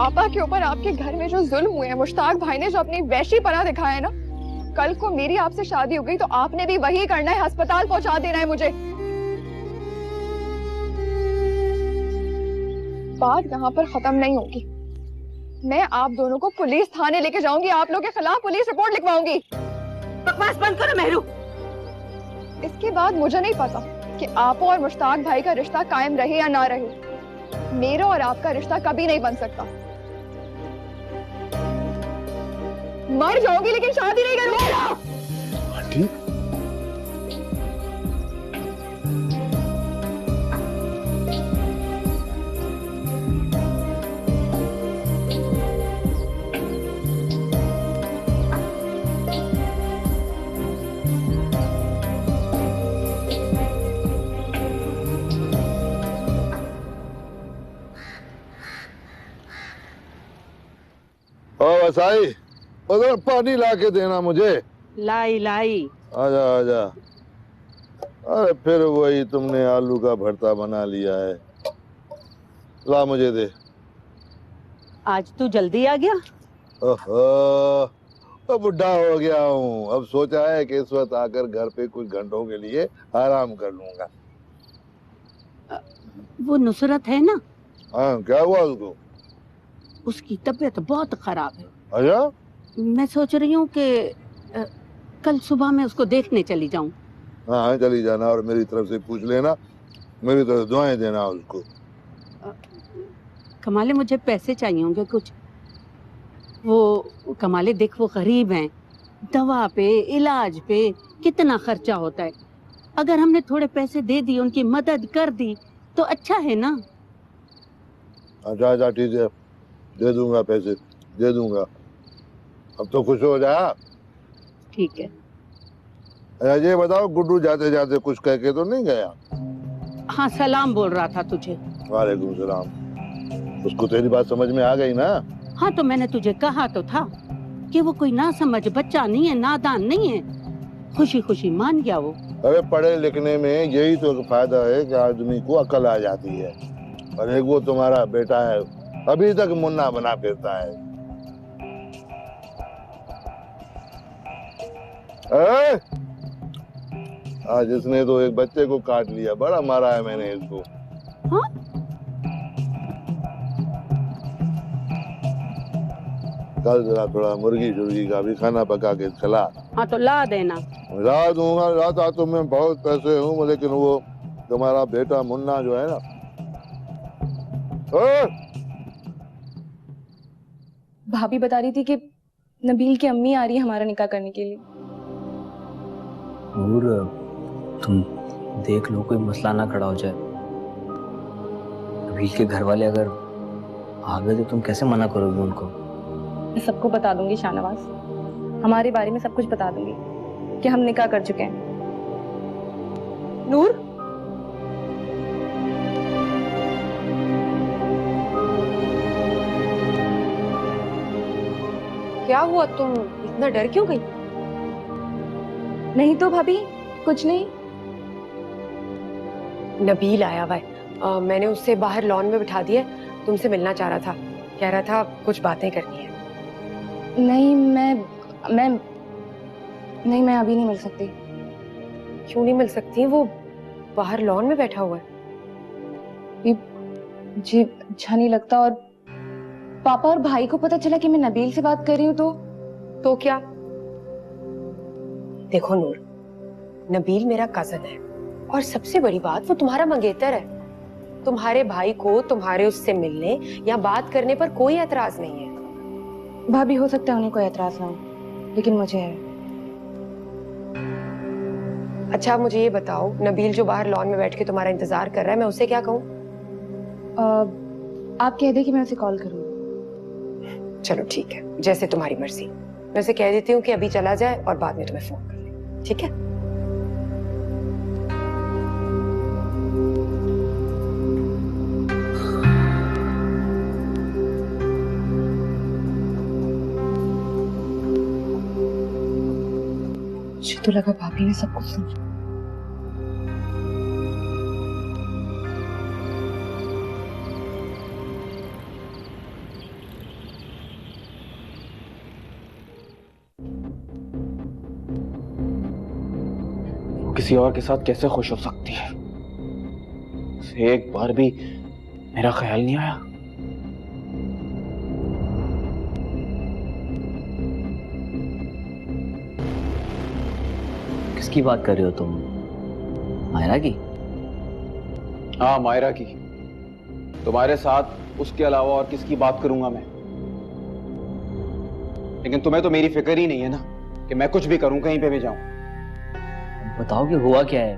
पापा के ऊपर आपके घर में जो जुल्म हुए हैं, मुश्ताक भाई ने जो अपनी वैशीपना दिखाया है ना, कल को मेरी आपसे शादी हो गई तो आपने भी वही करना है, अस्पताल पहुंचा देना है मुझे। बात यहाँ पर खत्म नहीं होगी। मैं आप दोनों को पुलिस थाने लेके जाऊंगी, आप लोगों के खिलाफ पुलिस रिपोर्ट लिखवाऊंगी। बकवास बंद करो मेहरू। इसके बाद मुझे नहीं पता कि आप और मुश्ताक भाई का रिश्ता कायम रहे या ना रहे। मेरा और आपका रिश्ता कभी नहीं बन सकता। मर जाऊंगी लेकिन शादी नहीं करूंगी। आंटी, ओ वसाई, उधर पानी ला के देना मुझे। लाई लाई। आजा आजा। अरे फिर वही तुमने आलू का भरता बना लिया है। ला मुझे दे। आज तू जल्दी आ गया। ओहो, तो बुढ़ा हो गया हूँ। अब सोचा है कि इस वक्त आकर घर पे कुछ घंटों के लिए आराम कर लूंगा। वो नुसरत है ना, हाँ, क्या हुआ उसको? उसकी तबीयत बहुत खराब है। अच्छा, मैं सोच रही हूँ कि कल सुबह मैं उसको देखने चली जाऊँ। हाँ हाँ, चली जाना और मेरी तरफ से पूछ लेना, मेरी तरफ दुआएं देना उसको। कमाले, मुझे पैसे चाहिए होंगे कुछ। वो कमाले देख, वो गरीब हैं, दवा पे इलाज पे कितना खर्चा होता है। अगर हमने थोड़े पैसे दे दिए, उनकी मदद कर दी तो अच्छा है ना। अच्छा अच्छा, ठीक है, दे दूंगा, पैसे दे दूंगा। अब तो खुश हो जा। ठीक है। अच्छा ये बताओ, गुड्डू जाते जाते कुछ कह के तो नहीं गया? हाँ, सलाम बोल रहा था तुझे। वालेकुम सलाम। उसको तेरी बात समझ में आ गई ना? हाँ, तो मैंने तुझे कहा तो था कि वो कोई ना समझ बच्चा नहीं है, नादान नहीं है। खुशी खुशी मान गया वो। अरे पढ़े लिखने में यही तो एक फायदा है कि आदमी को अकल आ जाती है। और एक वो तुम्हारा बेटा है, अभी तक मुन्ना बना फिरता है। आज इसने तो एक बच्चे को काट लिया, बड़ा मारा है मैंने इसको। हाँ? कल जरा थोड़ा मुर्गी शुर्गी का भी खाना पका के खिला। हाँ, तो ला देना। ला दूंगा, लाता तो मैं बहुत पैसे हूँ, लेकिन वो तुम्हारा बेटा मुन्ना जो है ना। भाभी बता रही थी कि नबील की अम्मी आ रही है हमारा निकाह करने के लिए। नूर, तुम देख लो कोई मसला ना खड़ा हो जाए। नबील के घर वाले अगर आ गए तो तुम कैसे मना करोगे उनको? मैं सबको बता दूंगी शाहनवाज, हमारे बारे में सब कुछ बता दूंगी कि हम निकाह कर चुके हैं। नूर, क्या हुआ? तुम इतना डर क्यों गई? नहीं तो भाभी, कुछ नहीं। नबील आया हुआ है। मैंने उससे बाहर लॉन में बिठा दिया। तुमसे मिलना चाह रहा था, कह रहा था कुछ बातें करनी है। नहीं, मैं अभी नहीं मिल सकती। क्यों नहीं मिल सकती? वो बाहर लॉन में बैठा हुआ है। जी अच्छा नहीं लगता, और पापा और भाई को पता चला कि मैं नबील से बात कर रही हूँ तो क्या? देखो नूर, नबील मेरा कजन है और सबसे बड़ी बात वो तुम्हारा मंगेतर है। तुम्हारे भाई को तुम्हारे उससे मिलने या बात करने पर कोई एतराज नहीं है। भाभी, हो सकता है उन्हें कोई एतराज ना हो, लेकिन मुझे है। अच्छा मुझे ये बताओ, नबील जो बाहर लॉन में बैठ के तुम्हारा इंतजार कर रहा है, मैं उसे क्या कहूँ? आप कह दे कि मैं उसे कॉल करूँ। चलो ठीक है, जैसे तुम्हारी मर्जी। मैं उसे कह देती हूँ कि अभी चला जाए और बाद में तुम्हें फोन कर ले, ठीक है? मुझे तो लगा भाभी ने सब कुछ समझा। किसी और के साथ कैसे खुश हो सकती है? उसे एक बार भी मेरा ख्याल नहीं आया। किसकी बात कर रहे हो तुम? मायरा की? हाँ, मायरा की। तुम्हारे साथ उसके अलावा और किसकी बात करूंगा मैं? लेकिन तुम्हें तो मेरी फिक्र ही नहीं है ना कि मैं कुछ भी करूं, कहीं पे भी जाऊं। बताओ कि हुआ क्या है?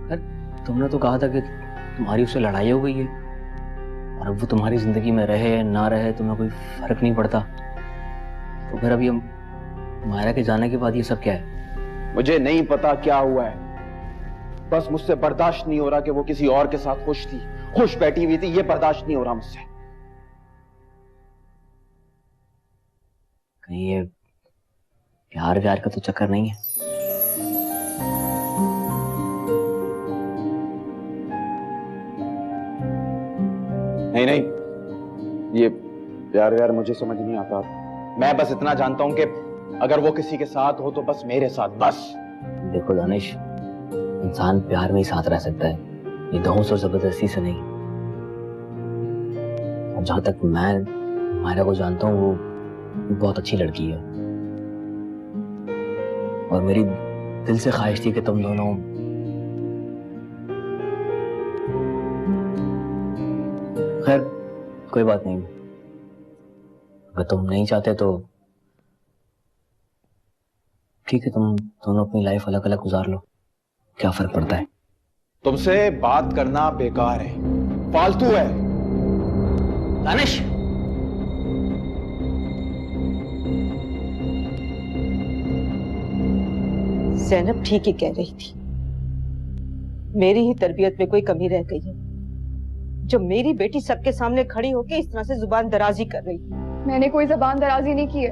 यार, तुमने तो कहा था कि तुम्हारी उससे लड़ाई हो गई है और अब वो तुम्हारी जिंदगी में रहे ना रहे तुम्हें कोई फर्क नहीं पड़ता। तो फिर अभी मायरा के जाने के बाद ये सब क्या है? मुझे नहीं पता क्या हुआ है, बस मुझसे बर्दाश्त नहीं हो रहा कि वो किसी और के साथ खुश थी, खुश बैठी हुई थी। ये बर्दाश्त नहीं हो रहा मुझसे। कहीं ये प्यार व्यार का तो चक्कर नहीं है? नहीं नहीं, ये प्यार व्यार मुझे समझ नहीं आता। मैं बस इतना जानता हूं कि अगर वो किसी के साथ हो तो बस मेरे साथ, बस। देखो दानिश, इंसान प्यार में ही साथ रह सकता है, ये दौस और जबरदस्ती से नहीं। और जहां तक मैं मायरा को जानता हूँ, वो बहुत अच्छी लड़की है और मेरी दिल से ख्वाहिश थी कि तुम दोनों खैर कोई बात नहीं, अगर तुम नहीं चाहते तो ठीक है, तुम दोनों अपनी लाइफ अलग अलग गुजार लो, क्या फर्क पड़ता है? तुमसे बात करना बेकार है, फालतू है। दानिश, ज़ैनब ठीक ही कह रही थी, मेरी ही तरबियत में कोई कमी रह गई है जो मेरी बेटी सबके सामने खड़ी होकर इस तरह से जुबान दराजी कर रही है। मैंने कोई जबान दराजी नहीं की है,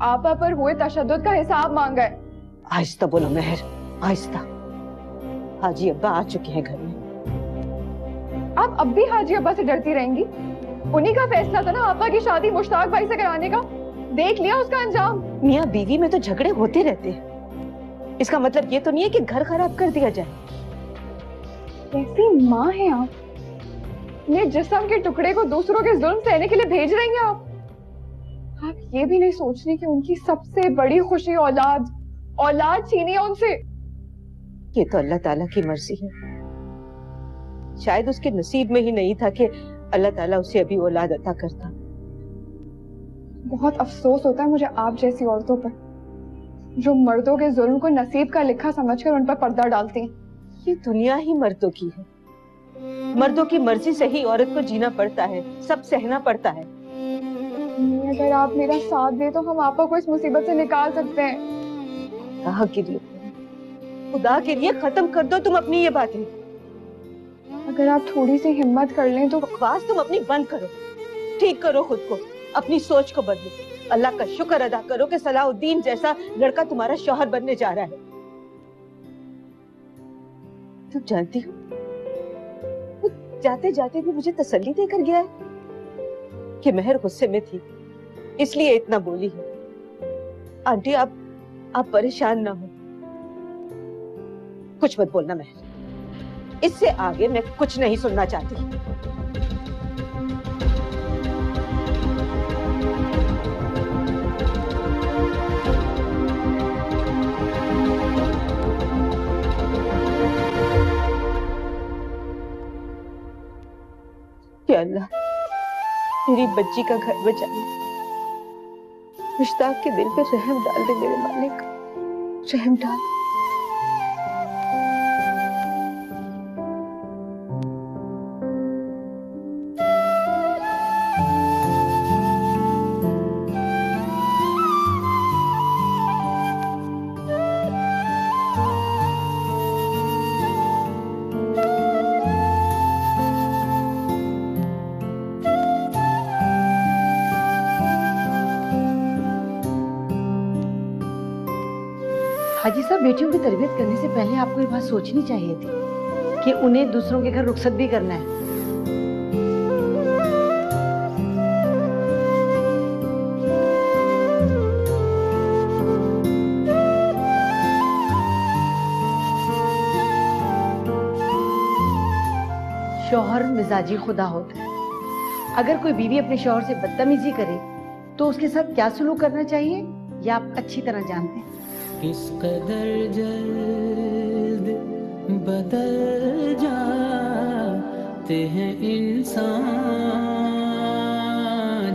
आपा पर हुए तशद्दुद का हिसाब मांगा है। आहिस्ता बोलो मेहर, आहिस्ता। हाजी अब्बा आ चुके हैं घर में। आप अब भी हाजी अब्बा से डरती रहेंगी? उन्हीं का फैसला था ना आपा की शादी मुश्ताक भाई से कराने का, देख लिया उसका अंजाम। मियाँ बीवी में तो झगड़े होते रहते हैं, इसका मतलब ये तो नहीं है कि घर खराब कर दिया जाए। कैसी माँ है आप? अपने जिस्म के टुकड़े को दूसरों के जुल्म सहने के लिए भेज रही हैं आप? आप ये भी नहीं सोच रही कि उनकी सबसे बड़ी खुशी औलाद छीनी है उनसे। ये तो अल्लाह ताला की मर्जी है, शायद उसके नसीब में ही नहीं था कि अल्लाह ताला उसे अभी औलाद अता करता। बहुत अफसोस होता है मुझे आप जैसी औरतों पर, जो मर्दों के जुल्म को नसीब का लिखा समझकर उन पर पर्दा डालती हैं। ये दुनिया ही मर्दों की है, मर्दों की मर्जी से ही औरत को जीना पड़ता है, सब सहना पड़ता है। अगर आप मेरा साथ दे तो हम आपा को इस मुसीबत से निकाल सकते हैं। खुदा के लिए खत्म कर दो तुम अपनी ये बातें। अगर आप थोड़ी सी हिम्मत कर लें तो। बकवास तुम अपनी बंद करो, ठीक करो खुद को, अपनी सोच को बदलो। अल्लाह का शुक्र अदा करो कि सलाउद्दीन जैसा लड़का तुम्हारा शौहर बनने जा रहा है। तुम जानती हो, वो जाते जाते भी मुझे तसल्ली देकर गया है कि महर गुस्से में थी इसलिए इतना बोली है। आंटी आप परेशान ना हो, कुछ मत बोलना महर, इससे आगे मैं कुछ नहीं सुनना चाहती। या अल्लाह, मेरी बच्ची का घर बचा ले, मुश्ताक के दिल पे रहम डाल दे मेरे मालिक, रहम डाल। हाजी साहब, बेटियों की तरबियत करने से पहले आपको ये बात सोचनी चाहिए थी कि उन्हें दूसरों के घर रुखसत भी करना है। शौहर मिजाजी खुदा होता है। अगर कोई बीवी अपने शौहर से बदतमीजी करे तो उसके साथ क्या सलूक करना चाहिए ये आप अच्छी तरह जानते हैं। किस कदर जल्द बदल जाते हैं इंसान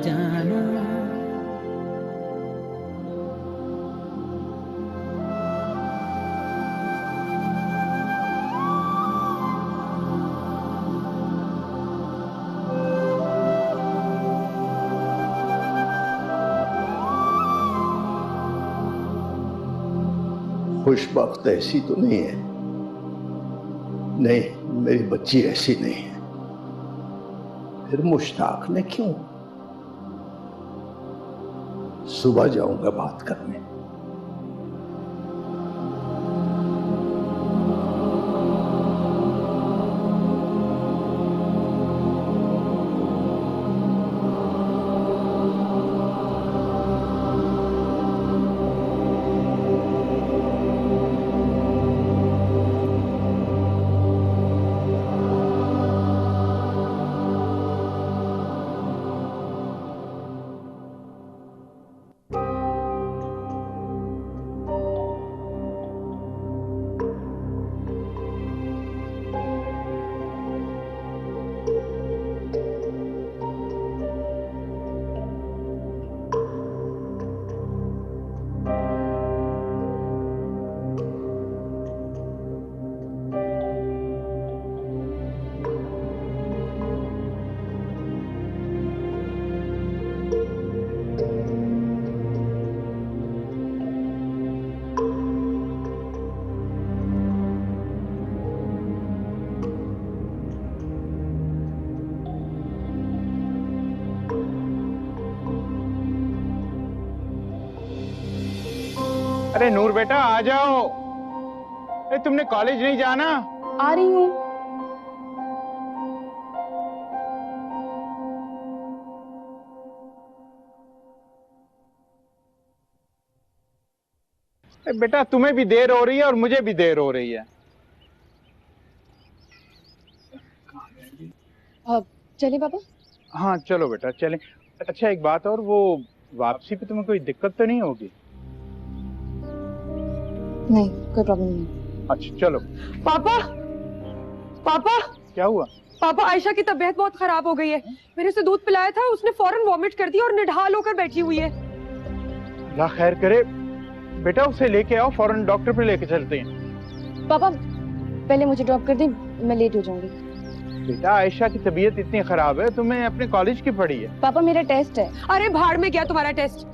जाना। खुशबख्त ऐसी तो नहीं है, नहीं, मेरी बच्ची ऐसी नहीं है। फिर मुश्ताक ने क्यों? सुबह जाऊंगा बात करने। अरे नूर बेटा आ जाओ। अरे तुमने कॉलेज नहीं जाना? आ रही हूँ। बेटा तुम्हें भी देर हो रही है और मुझे भी देर हो रही है। चलिए पापा। हाँ चलो बेटा चलें। अच्छा एक बात और, वो वापसी पे तुम्हें कोई दिक्कत तो नहीं होगी? नहीं, कोई प्रॉब्लम नहीं। अच्छा चलो। पापा, पापा, क्या हुआ? पापा आयशा की तबीयत बहुत खराब हो गई है। मैंने उसे दूध पिलाया था, उसने फौरन वॉमिट कर दिया और निढाल होकर बैठी हुई है। अल्लाह खैर करे। बेटा उसे लेके आओ, फौरन डॉक्टर पे लेके चलते हैं। पापा पहले मुझे ड्रॉप कर दें, मैं लेट हो जाऊंगी। बेटा आयशा की तबीयत इतनी खराब है, तुम्हें अपने कॉलेज की पड़ी है। पापा मेरा टेस्ट है। अरे भाड़ में गया तुम्हारा टेस्ट।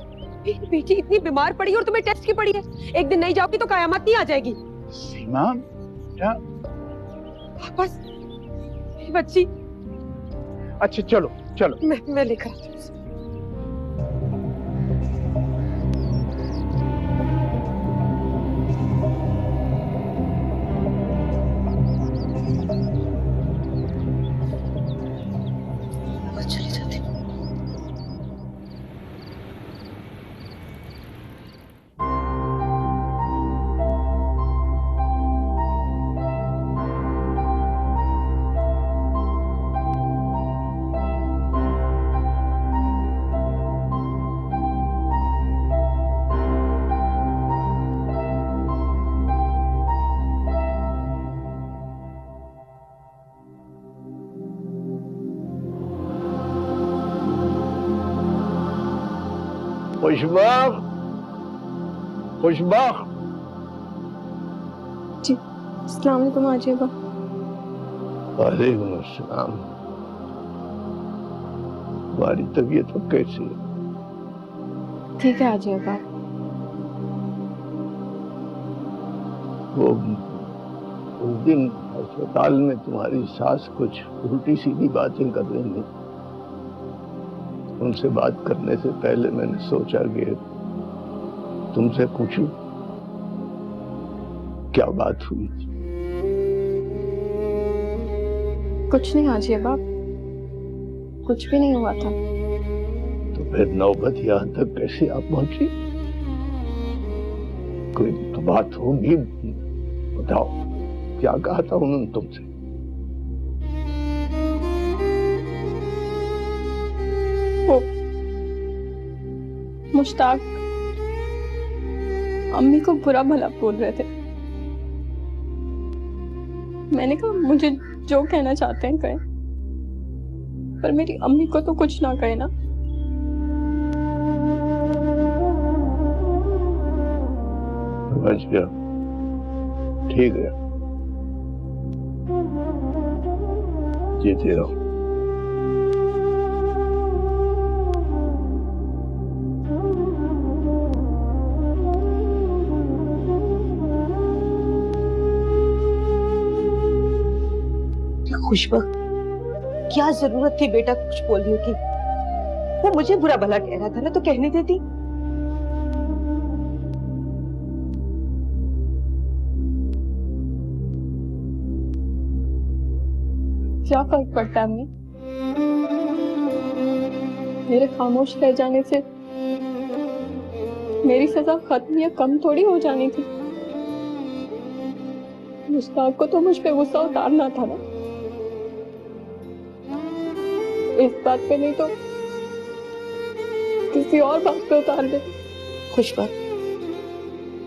मेरी बेटी इतनी बीमार पड़ी और तुम्हें टेस्ट की पड़ी है। एक दिन नहीं जाओगी तो कयामत नहीं आ जाएगी। सीमा बेटा। वापस मेरी बच्ची। अच्छा चलो चलो। मैं लेकर आती हूँ उसे। चली जाती हूँ। खुशबख्त, खुशबख्त। जी अस्सलाम वालेकुम आजी अब्बा। वालेकुम अस्सलाम। तुम्हारी तबीयत अब कैसी है? ठीक है आजी अब्बा। वो उस दिन अस्पताल में तुम्हारी सास कुछ उल्टी सीधी बातें कर रही थी। उनसे बात करने से पहले मैंने सोचा कि तुमसे पूछूं क्या बात हुई थी। कुछ नहीं आजी अब्बा, कुछ भी नहीं हुआ था। तो फिर नौबत यहाँ तक कैसे आप पहुंची? कोई तो बात होगी, बताओ क्या कहा था उन्होंने तुमसे? वो मुश्ताक अम्मी को बुरा भला बोल रहे थे। मैंने कहा मुझे जो कहना चाहते हैं कहें, पर मेरी अम्मी को तो कुछ ना कहे ना। समझ गया, ठीक है, जीते रहो। खुशबक, क्या जरूरत थी बेटा कुछ बोलने की? वो मुझे बुरा भला कह रहा था ना, तो कहने देती। क्या फर्क पड़ता है अम्मी? मेरे खामोश रह जाने से मेरी सजा खत्म या कम थोड़ी हो जानी थी। मुश्ताक को तो मुझ पे गुस्सा उतारना था ना, इस बात पे नहीं तो किसी और बात पे उतार दे। खुशबक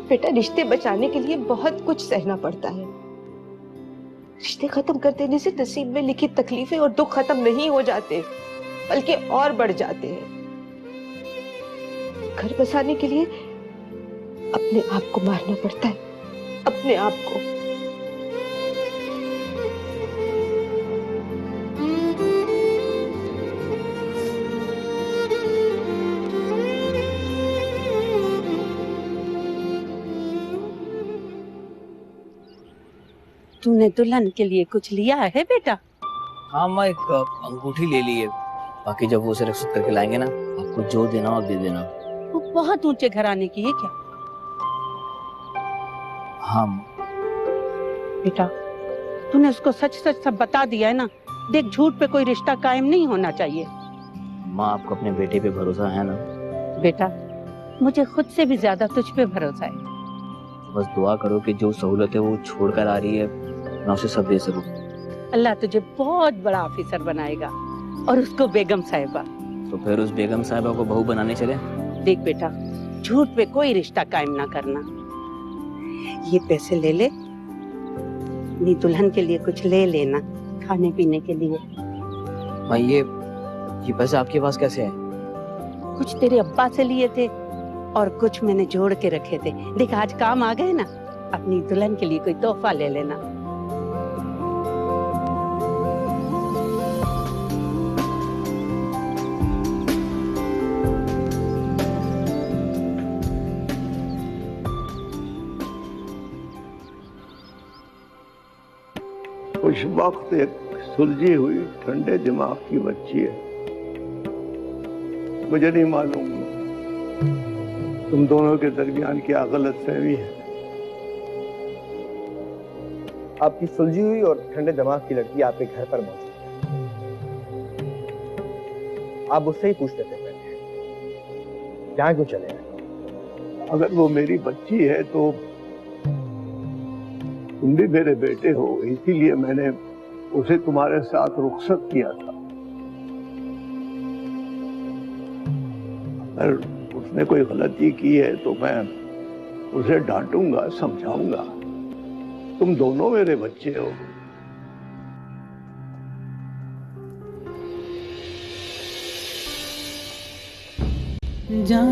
बेटा, रिश्ते बचाने के लिए बहुत कुछ सहना पड़ता है। रिश्ते खत्म कर देने से नसीब में लिखी तकलीफें और दुख खत्म नहीं हो जाते, बल्कि और बढ़ जाते हैं। घर बसाने के लिए अपने आप को मारना पड़ता है, अपने आप को। तूने दुल्हन के लिए कुछ लिया है बेटा? हाँ माँ, एक अंगूठी ले ली है। बाकी जब वो उसे रखसत करके लाएंगे ना, आपको जो देना हो आप दे देना। वो बहुत ऊंचे घराने की है क्या? हाँ बेटा, तूने उसको सच सच सब बता दिया है ना? देख, झूठ पे कोई रिश्ता कायम नहीं होना चाहिए। माँ, आपको अपने बेटे पे भरोसा है ना? बेटा, मुझे खुद से भी ज्यादा तुझ पे भरोसा है। बस दुआ करो कि जो सहूलत है वो छोड़ कर आ रही है, मैं उसे सब दे सकूं। अल्लाह तुझे बहुत बड़ा ऑफिसर बनाएगा, और उसको बेगम साहिबा। तो फिर उस बेगम साहिबा को बहू बनाने चले? देख बेटा, झूठ पे कोई रिश्ता कायम ना करना। ये पैसे ले ले, अपनी दुल्हन के लिए कुछ ले लेना, खाने पीने के लिए। माँ, ये पैसे आपके पास कैसे है? कुछ तेरे अब्बा से लिए थे और कुछ मैंने जोड़ के रखे थे। देख, आज काम आ गए ना, अपनी दुल्हन के लिए कोई तोहफा ले लेना। उस वक्त एक सुलझी हुई ठंडे दिमाग की बच्ची है। मुझे नहीं मालूम तुम दोनों के दरमियान क्या गलतफहमी है। आपकी सुलझी हुई और ठंडे दिमाग की लड़की आपके घर पर मौजूद है। आप उससे ही पूछ लेते पहले, यहाँ क्यों चले आए? अगर वो मेरी बच्ची है तो तुम भी मेरे बेटे हो, इसीलिए मैंने उसे तुम्हारे साथ रुखसत किया था। अगर उसने कोई गलती की है तो मैं उसे डांटूंगा, समझाऊंगा। तुम दोनों मेरे बच्चे हो। जा